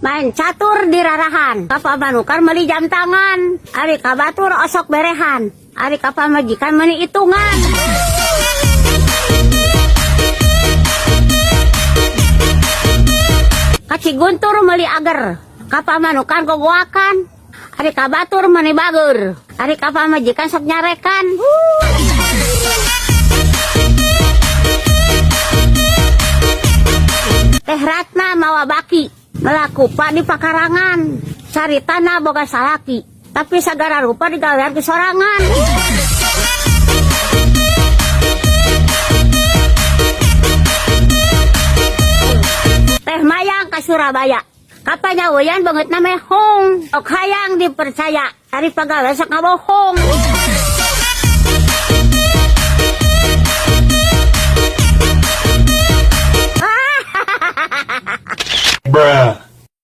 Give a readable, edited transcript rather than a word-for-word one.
main catur di rarahan. Kapamanukan meli jam tangan. Ari kabatur osok berehan. Ari kapamajikan meni hitungan. Kaci guntur meli ager. Kapamanukan gogoakan. Ari kabatur meni bager. Ari kapamajikan sok nyarekan. Teh Ratna mawa baki melaku pak di pakarangan cari tanah boga salaki tapi sagara rupa digawean ke sorangan. Teh Mayang ke Surabaya kapanyaweyan banget na mehong ok hayang dipercaya cari pagawe sok ngabohong. Bruh.